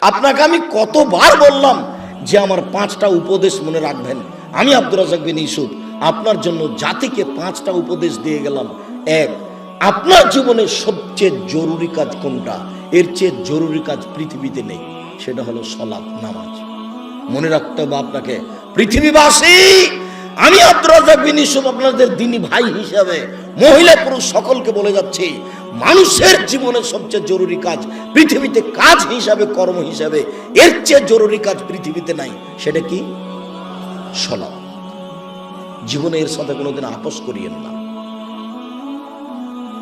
আপনাকে আমি কতবার বললাম যে আমার 5টা উপদেশ মনে রাখবেন। আমি আব্দুর রাজ্জাক বিন ইউসুফ আপনার জন্য জাতিকে 5টা উপদেশ দিয়ে গেলাম। এক, আপনার জীবনের সবচেয়ে জরুরি কাজ কোনটা? এর চেয়ে জরুরি কাজ পৃথিবীতে নেই, সেটা হলো সালাত, নামাজ। মনে রাখতে হবে আপনাকে। পৃথিবীবাসী, আমি আব্দুর রাজ্জাক বিন ইউসুফ আপনাদের দ্বীনি ভাই হিসাবে মহিলা পুরুষ সকলকে বলে যাচ্ছি, মানুষের জীবনের সবচেয়ে জরুরি কাজ পৃথিবীতে, কাজ হিসাবে, কর্ম হিসাবে এর চেয়ে জরুরি কাজ পৃথিবীতে নাই। সেটা কি? সালাত। জীবনে এর সাথে কোনোদিন আপোষ করিয়েন না।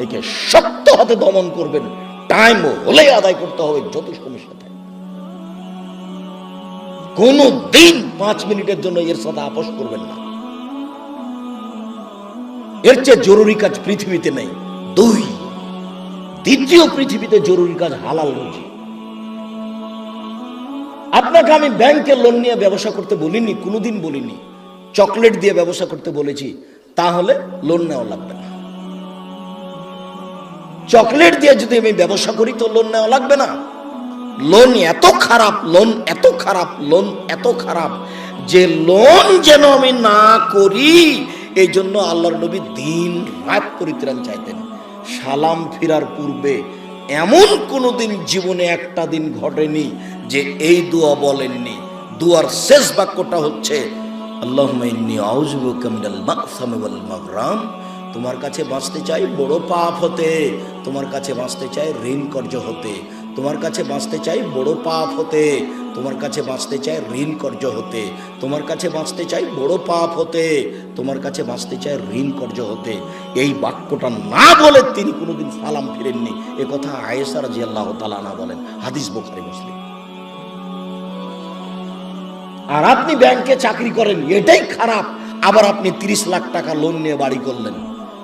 একে শক্ত হাতে দমন করবেন, টাইম হলে আদায় করতে হবে যত সমস্যা থাকে। কোনো দিন 5 মিনিটের জন্য এর সাথে আপোষ করবেন না। এর চেয়ে জরুরি কাজ পৃথিবীতে নেই। 2, দ্বিতীয় পৃথিবীতে জরুরি কাজ হালাল রুজি। আপনাকে আমি ব্যাংকে লোন নিয়ে ব্যবসা করতে বলিনি, কোনোদিন বলিনি। চকলেট দিয়ে ব্যবসা করতে বলেছি, তাহলে লোন নেওয়া লাগবে না। চকলেট দিয়ে যদি আমি ব্যবসা করি তো লোন নেওয়া লাগবে না। লোন এত খারাপ, লোন এত খারাপ, লোন এত খারাপ যে লোন যেন আমি না করি, এই জন্য আল্লাহর নবী দিন রাত পরিত্রাণ চাইতেন। সালাম ফিরার পূর্বে এমন কোনোদিন জীবনে একটা দিন ঘটেনি যে এই দোয়া বলেননি। দোয়ার শেষ বাক্যটা হচ্ছে আল্লাহুম্মা ইন্নী আউযু বিকা মিনাল মাগসামি ওয়াল মাগরাম। তোমার কাছে বাঁচতে চাই বড় পাপ হতে, তোমার কাছে বাঁচতে চাই ঋণ কর্য হতে, তোমার কাছে বাঁচতে চাই বড় পাপ হতে, তোমার কাছে বাঁচতে চাই ঋণ কর্য হতে, তোমার কাছে বাঁচতে চাই বড় পাপ হতে, তোমার কাছে বাঁচতে চাই ঋণ কর্য হতে। এই বাক্যটা না বলে তিনি কোনোদিন সালাম ফিরেননি। এ কথা আয়েশা রাদিয়াল্লাহু তাআলা আনহা বলেন, হাদিস বুখারী মুসলিম। আর আপনি ব্যাংকে চাকরি করেন, এটাই খারাপ। আবার আপনি 30 লাখ টাকা লোন নিয়ে বাড়ি করলেন,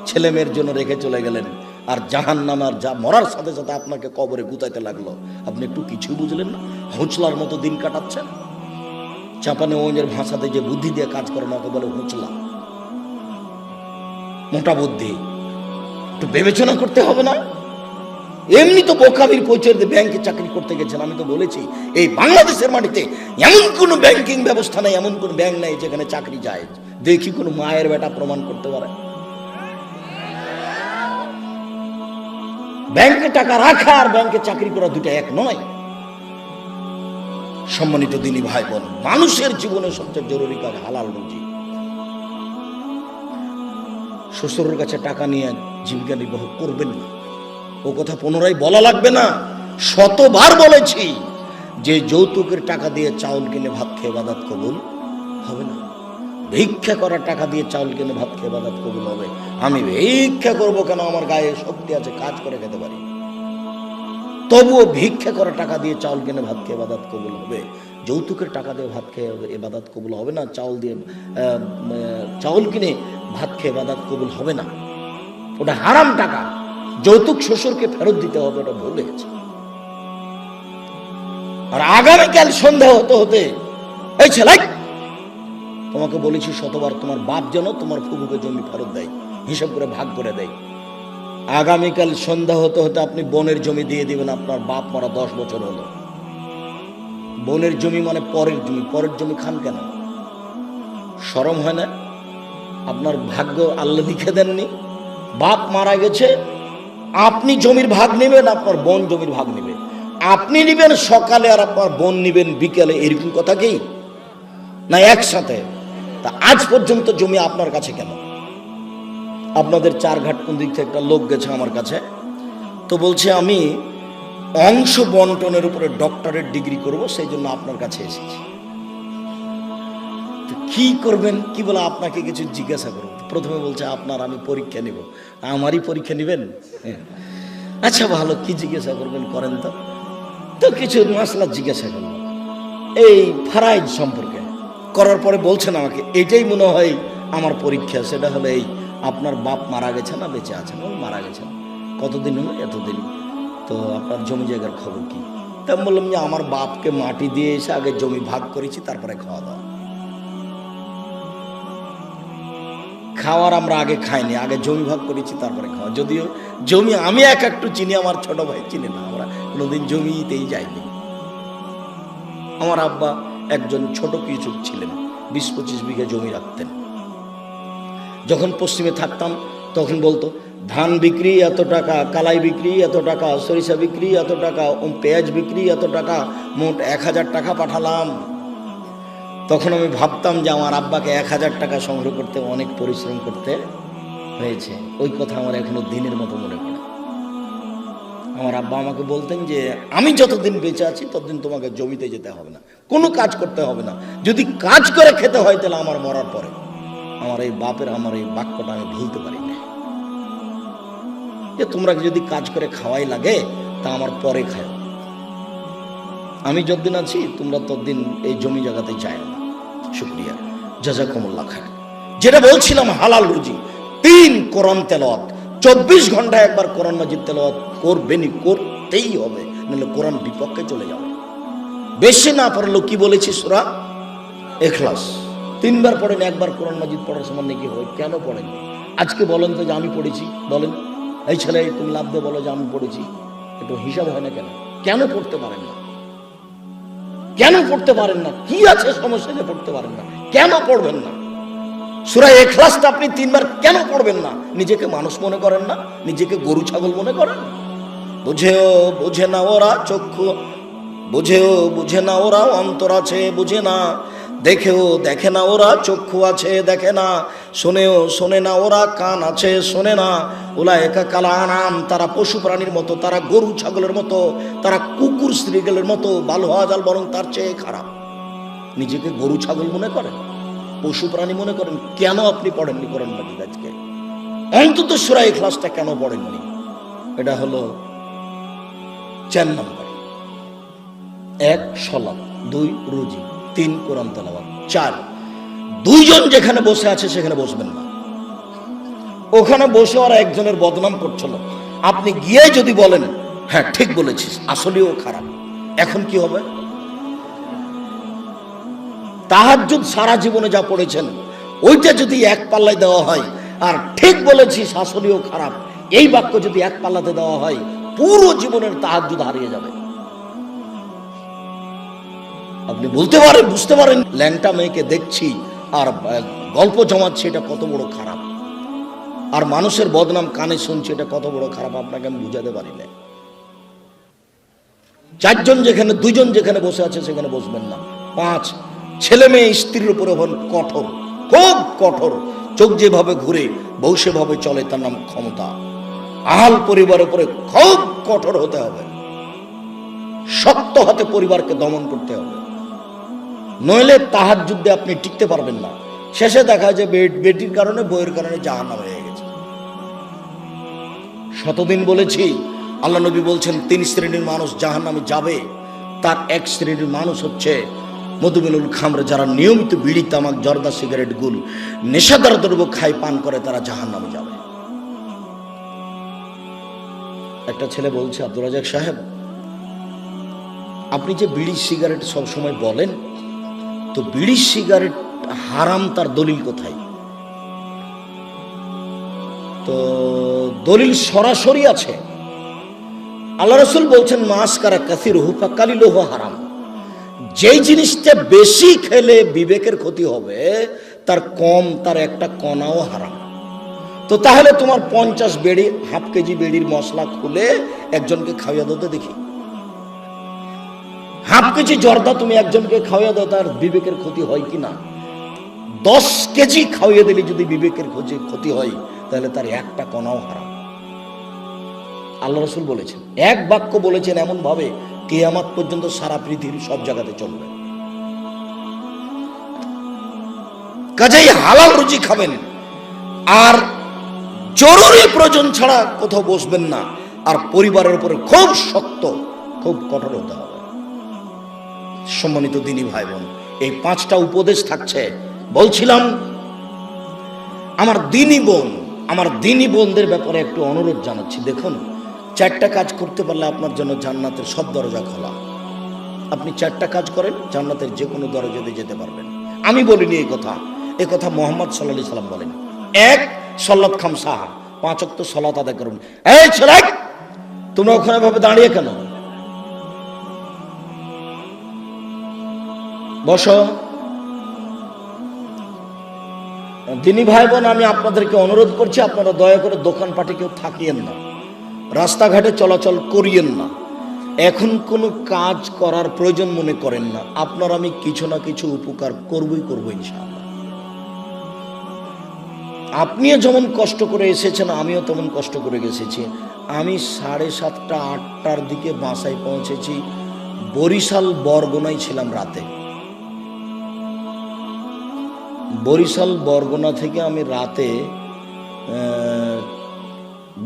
ছেলে মেয়ের জন্য রেখে চলে গেলেন, আর জাহান্নামের যা মরার সাথে সাথে আপনাকে কবরে গুতাইতে লাগলো। আপনি একটু কিছু বুঝলেন না, হুঁচলার মতো দিন কাটাচ্ছেন। চাপানে ওদের ভাষাতে যে বুদ্ধি দিয়ে কাজ করে না, বলে হুঁচলা, মোটা বুদ্ধি। একটু বিবেচনা করতে হবে না? এমনি তো বোকামির পরিচয় দিয়ে ব্যাংকে চাকরি করতে গেছেন। আমি তো বলেছি এই বাংলাদেশের মাটিতে এমন কোন ব্যাংকিং ব্যবস্থা নেই, এমন কোন ব্যাংক নাই যেখানে চাকরি যায়। দেখি কোন মায়ের বেটা প্রমাণ করতে পারে। ব্যাংকে টাকা রাখা আর ব্যাংকে চাকরি করা দুটো এক নয়। সম্মানিত দিনী ভাই বোন, মানুষের জীবনে সবচেয়ে জরুরি কাজ হালাল রুজি। শ্বশুরের কাছে টাকা নিয়ে জীবিকা নির্বাহ করবেন না। ও কথা পুনরায় বলা লাগবে না, শতবার বলেছি যে যৌতুকের টাকা দিয়ে চাউল কিনে ভাত খেয়ে ইবাদত কবুল হবে না। ভিক্ষা করার টাকা দিয়ে চাউল কিনে ভাত খেয়ে ইবাদত কবুল হবে। আমি ভিক্ষা করবো কেন? আমার গায়ে শক্তি আছে, কাজ করে খেতে পারি। তবুও ভিক্ষা করার টাকা দিয়ে চাউল কিনে ভাত খেয়ে ইবাদত কবুল হবে। যৌতুকের টাকা দিয়ে ভাত খেয়ে ইবাদত কবুল হবে না। চাউল কিনে ভাত খেয়ে ইবাদত কবুল হবে না। ওটা হারাম টাকা। যৌতুক শ্বশুরকে ফেরত দিতে হবে, ওটা ভুলে গেছে। আর আগামীকাল সন্ধ্যা হতে হতে, এই ছেলে, তোমাকে বলেছি শতবার, তোমার বাপ যেন তোমার ফুফুকে জমি ফেরত দেয়, হিসাব করে ভাগ করে দেয়। আগামীকাল সন্ধ্যা হতে হতে আপনি বোনের জমি দিয়ে দিবেন। আপনার বাপ মারা 10 বছর হলো। বোনের জমি মানে পরের জমি। পরের জমি খান কেন? শরম হয় না? আপনার ভাগ্য আল্লাহ লিখে দেননি? বাপ মারা গেছে, আপনি জমির ভাগ নেবেন, আপনার বোন জমির ভাগ নেবে। আপনি নিবেন সকালে আর আপনার বোন নিবেন বিকেলে, এরকম কথা কি না? একসাথে। তা আজ পর্যন্ত জমি আপনার কাছে কেন? আপনাদের 4 ঘাট কোন দিক থেকে একটা লোক গেছে আমার কাছে, তো বলছে আমি অংশ বন্টনের উপরে ডক্টরেট ডিগ্রি করব, সেই জন্য আপনার কাছে এসেছি। কি করবেন? কি বলে আপনাকে কিছু জিজ্ঞাসা করব। প্রথমে বলছে আপনার আমি পরীক্ষা নিব। আমারই পরীক্ষা নেবেন? আচ্ছা ভালো, কি জিজ্ঞাসা করবেন করেন তো। তো কিছু মাসলা জিজ্ঞাসা করল এই ফারাইজ সম্পর্কে। করার পরে বলছেন আমাকে এটাই মনে হয় আমার পরীক্ষা। সেটা হলো এই, আপনার বাপ মারা গেছে না বেঁচে আছেন? মারা গেছেন। কতদিন হলো? এতদিন। তো আপনার জমি জায়গার খবর কি? তা বললাম যে আমার বাপকে মাটি দিয়ে এসে আগে জমি ভাগ করেছি, তারপরে খাওয়া দাওয়া। খাওয়ার আমরা আগে খাইনি, আগে জমি ভাগ করেছি তারপরে খাওয়া। যদিও জমি আমি একটু চিনি, আমার ছোট ভাই চিনি না। আমরা কোনোদিন জমিতেই যাইনি। আমার আব্বা একজন ছোট কৃষক ছিলেন, 20-25 বিঘা জমি রাখতেন। যখন পশ্চিমে থাকতাম তখন বলতো ধান বিক্রি এত টাকা, কালাই বিক্রি এত টাকা, সরিষা বিক্রি এত টাকা, পেঁয়াজ বিক্রি এত টাকা, মোট 1000 টাকা পাঠালাম। তখন আমি ভাবতাম যে আমার আব্বাকে 1000 টাকা সংগ্রহ করতে অনেক পরিশ্রম করতে হয়েছে। ওই কথা আমার এখনো দিনের মতো মনে পড়ে। আমার আব্বা আমাকে বলতেন যে আমি যতদিন বেঁচে আছি ততদিন তোমাকে জমিতে যেতে হবে না, কোনো কাজ করতে হবে না, যদি কাজ করে খেতে হয় তাহলে আমার মরার পরে। আমার এই বাপের আমার এই বাক্যটা আমি ভুলতে পারি না, যে তোমরা যদি কাজ করে খাওয়াই লাগে তা আমার পরে খাও, আমি যতদিন আছি তোমরা ততদিন এই জমি জায়গাতে যায় না। শুকরিয়া, জাযাকুমুল্লাহ খায়র। যেটা বলছিলাম হালাল রুজি, 3 কোরআন তেলাওয়াত, 24 ঘন্টায় একবার কোরআন মাজিদ তেলাওয়াত করবেনই, করতেই হবে, নাহলে কোরআন বিপক্ষে চলে যাবে। বেশি না পড়লো কি বলেছি সূরা ইখলাস 3 বার পড়েন, একবার কোরআন মাজিদ পড়ার সমান নাকি হয়। কেন পড়েন? আজকে বলেন তো যে আমি পড়েছি, বলেন এই ছেলে তুমি লাভ দিয়ে বলো যে আমি পড়েছি, একটু হিসাব হয় না কেন? কেন পড়তে পারেন না? কেন পড়তে পারেন না? কি আছে সমস্যা যে পড়তে পারেন না? কেন পড়বেন না? সূরা ইখলাসটা আপনি 3 বার কেন পড়বেন না? নিজেকে মানুষ মনে করেন না? নিজেকে গরু ছাগল মনে করেন? বুঝেও বুঝে না ওরা চক্ষু, বুঝেও বুঝে না ওরা অন্তর আছে বুঝে না, দেখেও দেখে না ওরা চক্ষু আছে দেখে না, শোনেও শোনে না ওরা কান আছে শোনে না। উলায়েকা কাল আনাম, তারা পশু প্রাণীর মতো, তারা গরু ছাগলের মতো, তারা কুকুর শ্রীগলের মতো, বাল হওয়া জাল বরং তার চেয়ে খারাপ। নিজেকে গরু ছাগল মনে করেন, পশু প্রাণী মনে করেন? কেন আপনি পড়েননি কোরআন মাজিদ আজকে? অন্তত সূরা ইখলাসটা কেন পড়েননি? এটা হলো 4 নম্বর। 1 সালাত, 2 রুজি, 3 কোরআন তেলাওয়াত, 4 দুইজন যেখানে বসে আছে সেখানে বসবেন না। ওখানে বসে ওরা একজনের বদনাম করছিল, আপনি গিয়ে যদি বলেন হ্যাঁ ঠিক বলেছিস আসলেও খারাপ, এখন কি হবে? তাহাজ্জুদ সারা জীবনে যা পড়েছেন ওইটা যদি এক পাল্লায় দেওয়া হয়, আর ঠিক বলেছিস আসলেও খারাপ এই বাক্য যদি এক পাল্লাতে দেওয়া হয়, পুরো জীবনের তাহাজ্জুদ হারিয়ে যাবে। আপনি বলতে পারেন, বুঝতে পারেন ল্যাংটা মেয়েকে দেখছি আর গল্প জমাচ্ছি, এটা কত বড় খারাপ, আর মানুষের বদনাম কানে শুনছি, এটা কত বড় খারাপ, আপনাকে আমি বুঝাতে পারি না। 4 জন যেখানে, 2 জন যেখানে বসে আছে সেখানে বসবেন না। 5 ছেলে মেয়ে স্ত্রীর উপরে হন কঠোর, খুব কঠোর, চোখ যেভাবে ঘুরে বউ সেভাবে চলে, তার নাম ক্ষমতা। আহাল পরিবারের উপরে খুব কঠোর হতে হবে, শক্ত হাতে পরিবারকে দমন করতে হবে, নইলে তাহাজ্জুদে আপনি টিকতে পারবেন না। শেষে দেখা যায় বেটির কারণে বইয়ের কারণে জাহান্নাম হয়ে গেছে। শতদিন বলেছি, আল্লাহ নবী বলছেন 3 শ্রেণীর মানুষ জাহান্নামে যাবে। তার 1 শ্রেণীর মানুষ হচ্ছে মধুমিনুল খামর, যারা নিয়মিত বিড়ি তামাক জর্দা সিগারেট গুল নেশাদার দ্রব্য খায় পান করে, তারা জাহান্নামে যাবে। একটা ছেলে বলছে, আব্দুর রাজাক সাহেব আপনি যে বিড়ি সিগারেট সব সময় বলেন, তো বিড়ি সিগারেট হারাম তার দলিল কোথায়? তো দলিল সরাসরি আছে, আল্লাহ রাসূল বলছেন মাসকারা কাসিরুহু ফাকালিলুহু হারাম। যেই জিনিসটা বেশি খেলে বিবেকের ক্ষতি হবে, তার কম, তার একটা কণাও হারাম। তো তাহলে তোমার 50 বেড়ি, হাফ কেজি বেড়ির মশলা খুলে একজনকে খাওয়াইয়া দিতে দেখি, হাফ কেজি জর্দা তুমি একজনকে খাওয়াইয়া দাও, তার বিবেকের ক্ষতি হয় কি না? 10 কেজি খাওয়াইয়া দিলে যদি বিবেকের ক্ষতি হয়, তাহলে তার একটা কণাও হারাম। আল্লাহ রাসূল বলেছেন, এক বাক্য বলেছেন এমন ভাবে কিয়ামত পর্যন্ত সারা পৃথিবীর সব জায়গাতে চলবে। কাজেই হালাল রুজি খাবেন, আর জরুরি প্রয়োজন ছাড়া কোথাও বসবেন না, আর পরিবারের উপরে খুব শক্ত, খুব কঠোর হতে হবে। সম্মানিত দিনী ভাই বোন, এই 5টা উপদেশ থাকছে। বলছিলাম আমার দিনী বোনদের ব্যাপারে একটু অনুরোধ জানাচ্ছি। দেখুন, 4টা কাজ করতে পারলে আপনার জন্য জান্নাতের সব দরজা খোলা। আপনি 4টা কাজ করেন, জান্নাতের যে কোনো দরজাতে যেতে পারবেন। আমি বলিনি এই কথা মুহাম্মদ সাল্লাল্লাহু আলাইহি সাল্লাম বলেন। 1 সালাত খামসাহ, 5 ওয়াক্ত সালাত আদায় করুন। এই ছেলে, তোমরা ওখানে ভাবে দাঁড়িয়ে কেন? বসো। দিনী ভাই বোন, আমি আপনাদেরকে অনুরোধ করছি, আপনারা দয়া করে দোকানপাটে কেউ থাকিয়েন না, রাস্তাঘাটে চলাচল করিয়েন না। এখন কোনো কাজ করার প্রয়োজন মনে করেন না। আপনার আমি কিছু না কিছু উপকার করবই করবো ইনশাআল্লাহ। আপনিও যেমন কষ্ট করে এসেছেন, আমিও তেমন কষ্ট করে গেছেছি। আমি 7:30 8টার দিকে বাসায় পৌঁছেছি। বরিশাল বরগুনায় ছিলাম রাতে। বরিশাল বরগুনা থেকে আমি রাতে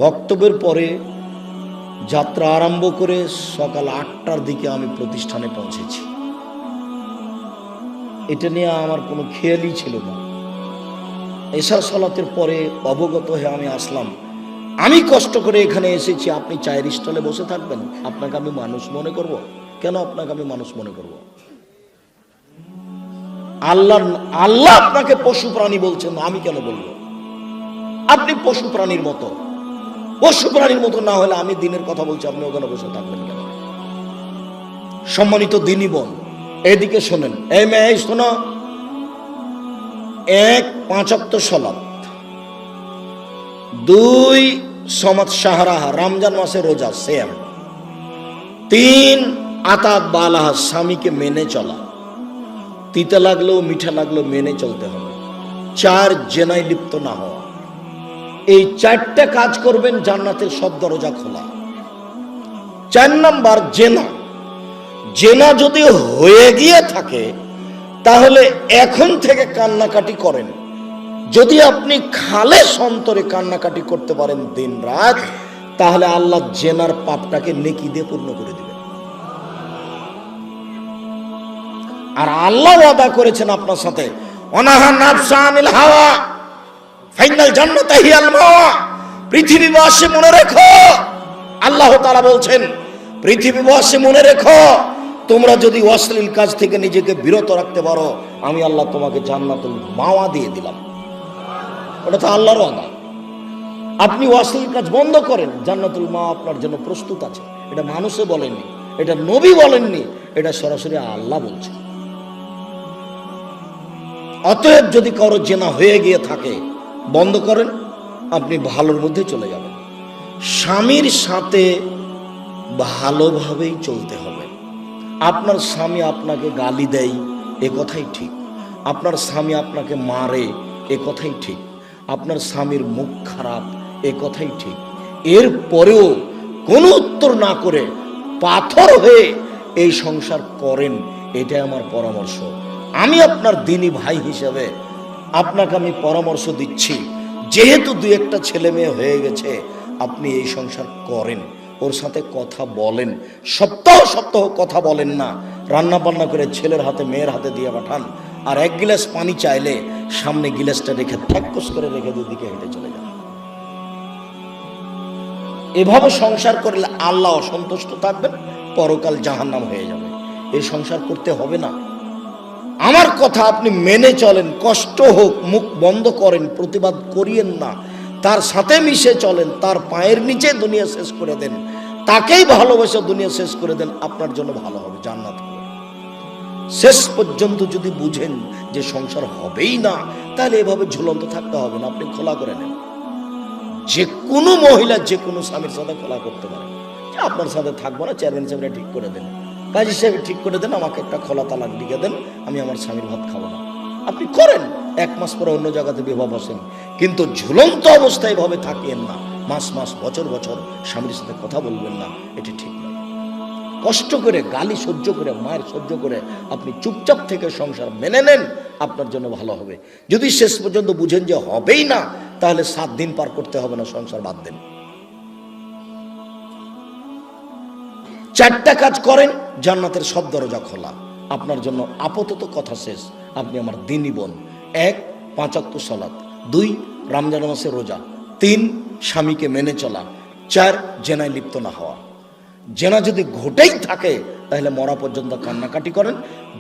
বক্তব্যের পরে যাত্রা আরম্ভ করে সকাল 8টার দিকে আমি প্রতিষ্ঠানে পৌঁছেছি। এটা নিয়ে আমার কোনো খেয়ালই ছিল না। এশা সালাতের পরে অবগত হয়ে আমি আসলাম। আমি কষ্ট করে এখানে এসেছি, আপনি চায়ের স্টলে বসে থাকবেন? আপনাকে আমি মানুষ মনে করব? কেন আপনাকে আমি মানুষ মনে করব? আল্লাহ আপনাকে পশু প্রাণী বলছেন, আমি কেন বলবো? আপনি পশু প্রাণীর মতো। পশু প্রাণীর মতো না হলে আমি দিনের কথা বলছি, আপনি ওখানে বসে থাকবেন কেন? সম্মানিত দিনী বোন, এদিকে শোনেন। এই মেয়ে শোনো, 1 5 ওয়াক্ত সালাত, 2 সমাত শাহরাহা, রমজান মাসে রোজা সিয়াম, 3 আতাত বালাহা, স্বামীকে মেনে চলা, তিতা লাগলেও মিঠা লাগলেও মেনে চলতে হবে, 4 জেনায় লিপ্ত না হওয়া। এই 4টা কাজ করবেন, জান্নাতের সব দরজা খোলা। 4 নাম্বার জেনা। জেনা যদি হয়ে গিয়ে থাকে তাহলে এখন থেকে কান্নাকাটি করেন। যদি আপনি খালেস অন্তরে কান্নাকাটি করতে পারেন দিন রাত, তাহলে আল্লাহ জেনার পাপটাকে নেকি দিয়ে পূর্ণ করে দিবেন। আর আল্লাহ ওয়াদা করেছেন আপনার সাথে, অনাহা নাফসা আনিল হাওয়া ফাইনাল জান্নাতা হিয়াল মাওয়া। পৃথিবীবাসী মনে রেখো, আল্লাহ তাআলা বলছেন, পৃথিবীবাসী মনে রেখো, তোমরা যদি অশ্লীল কাজ থেকে নিজেকে বিরত রাখতে পারো, আমি আল্লাহ তোমাকে জান্নাতুল মাওয়া দিয়ে দিলাম। ওটা তো আল্লাহর ওয়াদা। আপনি অশ্লীল কাজ বন্ধ করেন, জান্নাতুল মাওয়া আপনার জন্য প্রস্তুত আছে। এটা মানুষে বলেননি, এটা নবী বলেননি, এটা সরাসরি আল্লাহ বলছে। অতএব যদি কারো জেনা হয়ে গিয়ে থাকে, বন্ধ করেন, আপনি ভালোর মধ্যে চলে যাবেন। স্বামীর সাথে ভালোভাবেই চলতে হবে। আপনার স্বামী আপনাকে গালি দেয়, এ কথাই ঠিক। আপনার স্বামী আপনাকে মারে, এ কথাই ঠিক। আপনার স্বামীর মুখ খারাপ, এ কথাই ঠিক। এর পরেও কোনো উত্তর না করে পাথর হয়ে এই সংসার করেন, এটাই আমার পরামর্শ। আমি আপনার দিনী ভাই হিসেবে আপনাকে আমি পরামর্শ দিচ্ছি, যেহেতু 2-1টা ছেলে মেয়ে হয়ে গেছে, আপনি এই সংসার করেন, ওর সাথে কথা বলেন। সপ্তাহ সপ্তাহ কথা বলেন না, রান্না বান্না করে ছেলের হাতে মেয়ের হাতে দিয়ে পাঠান। আর 1 গ্লাস পানি চাইলে সামনে গ্লাসটা রেখে ঠ্যাক্কস করে রেখে দিকে হেঁটে চলে যান। এভাবে সংসার করলে আল্লাহ অসন্তুষ্ট থাকবেন, পরকাল জাহান্নাম হয়ে যাবে। এই সংসার করতে হবে না। আমার কথা আপনি মেনে চলেন, কষ্ট হোক, মুখ বন্ধ করেন, প্রতিবাদ করিয়েন না, তার সাথে মিশে চলেন, তার পায়ের নিচে দুনিয়া শেষ করে দেন, তাকেই ভালোবেসে দুনিয়া শেষ করে দেন, আপনার জন্য ভালো হবে, জান্নাত হবে। শেষ পর্যন্ত যদি বুঝেন যে সংসার হবেই না, তাহলে এভাবে ঝুলন্ত থাকতে হবে না, আপনি খোলা করে নেন। যে কোনো মহিলা যে কোনো স্বামীর সাথে খোলা করতে পারে, যে আপনার সাথে থাকবো না, চেয়ারম্যান সাহেবরা ঠিক করে দেন, কাজী সাহেব ঠিক করে দেন, আমাকে একটা খোলা তালাক লিখে দেন, আমি আমার স্বামীর ভাত খাবো না। আপনি করেন, 1 মাস পরে অন্য জায়গাতে বিবাহ বসেন, কিন্তু ঝুলন্ত অবস্থায় এভাবে থাকিয়েন না। মাস মাস বছর বছর স্বামীর সাথে কথা বলবেন না, এটি ঠিক নয়। কষ্ট করে, গালি সহ্য করে, মায়ের সহ্য করে আপনি চুপচাপ থেকে সংসার মেনে নেন, আপনার জন্য ভালো হবে। যদি শেষ পর্যন্ত বুঝেন যে হবেই না, তাহলে 7 দিন পার করতে হবে না, সংসার বাদ দেন। 4টা কাজ করেন, জান্নাতের সব দরজা খোলা আপনার জন্য। আপাতত কথা শেষ। আপনি আমার দিনী বোন। 1 5 ওয়াক্ত সালাত, 2 রমজান মাসে রোজা, 3 স্বামীকে মেনে চলা, 4 জেনায় লিপ্ত না হওয়া। জেনা যদি ঘটেই থাকে তাহলে মরা পর্যন্ত কান্নাকাটি করেন,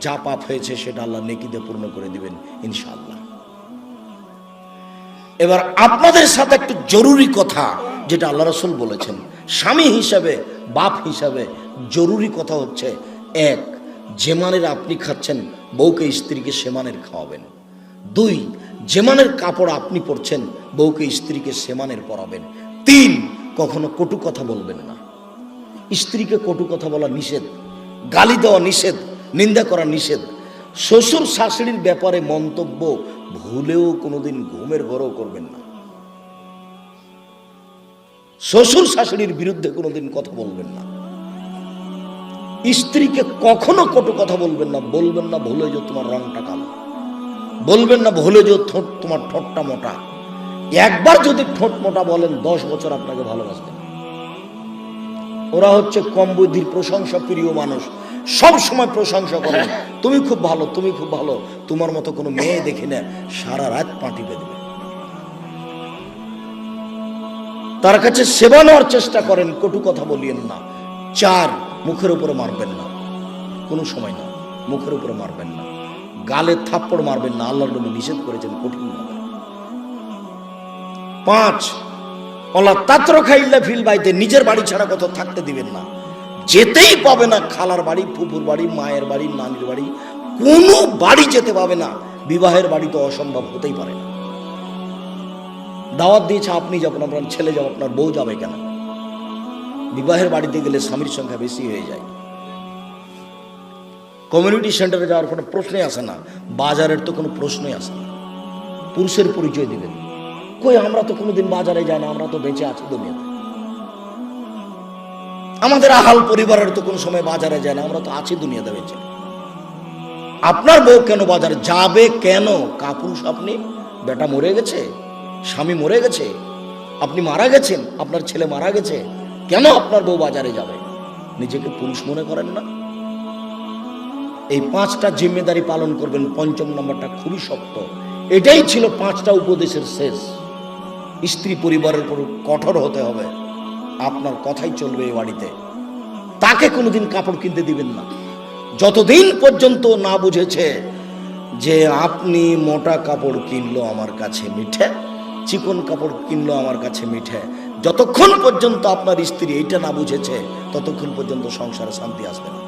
যা পাপ হয়েছে সেটা আল্লাহ নেকি দিয়ে পূর্ণ করে দিবেন ইনশাআল্লাহ। এবার আপনাদের সাথে একটু জরুরি কথা, যেটা আল্লাহ রাসূল বলেছেন, স্বামী হিসাবে, বাপ হিসাবে জরুরি কথা হচ্ছে, 1 যে মানের আপনি খাচ্ছেন বউকে স্ত্রীকে সেমানের খাওয়াবেন। 2, যে মানের কাপড় আপনি পরছেন বউকে স্ত্রীকে সেমানের পরাবেন। 3, কখনো কটু কথা বলবেন না। স্ত্রীকে কটু কথা বলা নিষেধ, গালি দেওয়া নিষেধ, নিন্দা করা নিষেধ। শ্বশুর শাশুড়ির ব্যাপারে মন্তব্য ভুলেও কোনোদিন ঘুমের ঘরেও করবেন না। শ্বশুর শাশুড়ির বিরুদ্ধে কোনোদিন কথা বলবেন না। স্ত্রীকে কখনো কটু কথা বলবেন না। বলবেন না ভুলে যে তোমার রংটা কালো, বলবেন না ভুলে যে তোমার ঠোঁটটা মোটা। একবার যদি ঠোঁট মোটা বলেন 10 বছর আপনাকে ভালোবাসবেন। ওরা হচ্ছে কম বুদ্ধির প্রশংসা প্রিয় মানুষ, সব সময় প্রশংসা করেন, তুমি খুব ভালো, তুমি খুব ভালো, তোমার মতো কোনো মেয়ে দেখি না, সারা রাত পাটি বেঁধবে। তার কাছে সেবা নেওয়ার চেষ্টা করেন, কটু কথা বলিয়েন না। 4, মুখের উপরে মারবেন না, কোনো সময় না, মুখের উপরে মারবেন না। গালে থাপ্পড় মারবেন না, আল্লাহর নবী নিষেধ করেছেন কঠিনভাবে। 5, ওলা তাত্র খাইল্লা ফিল বাইতে, নিজের বাড়ি ছাড়া কোথাও থাকতে দিবেন না। যেতেই পাবে না খালার বাড়ি, ফুফুর বাড়ি, মায়ের বাড়ি, নানির বাড়ি, কোনো বাড়ি যেতে পাবে না। বিবাহের বাড়ি তো অসম্ভব হতেই পারে না। দাওয়াত দিয়েছে আপনি যাবেন, আপনার ছেলে যাবে, আপনার বউ যাবে কেন? বিবাহের বাড়িতে গেলে স্বামীর সংখ্যা বেশি হয়ে যায়। কমিউনিটি সেন্টারে যাওয়ার কোনো প্রশ্নই আসে না, বাজারের তো কোনো প্রশ্নই আসে না। পুরুষের পরিচয় দিবেন, কই আমরা তো কোনোদিন বাজারে যাই না, আমরা তো বেঁচে আছি দুনিয়াতে। আমাদের আহাল পরিবারের তো কোনো সময় বাজারে যায় না, আমরা তো আছি দুনিয়াতে বেঁচে। আপনার বউ কেন বাজারে যাবে? কেন? কাপুরুষ আপনি? বেটা মরে গেছে, স্বামী মরে গেছে, আপনি মারা গেছেন, আপনার ছেলে মারা গেছে, কেন আপনার বউ বাজারে যাবে? নিজেকে পুরুষ মনে করেন না? এই 5টা জিম্মেদারি পালন করবেন। 5ম নম্বরটা খুবই শক্ত। এটাই ছিল 5টা উপদেশের শেষ। স্ত্রী পরিবারের উপর কঠোর হতে হবে, আপনার কথাই চলবে এই বাড়িতে। তাকে কোনোদিন কাপড় কিনতে দিবেন না যতদিন পর্যন্ত না বুঝেছে যে আপনি মোটা কাপড় কিনলো আমার কাছে মিঠে, চিকন কাপড় কিনলো আমার কাছে মিঠে। যতক্ষণ পর্যন্ত আপনার স্ত্রী এইটা না বুঝেছে ততক্ষণ পর্যন্ত সংসারে শান্তি আসবে না।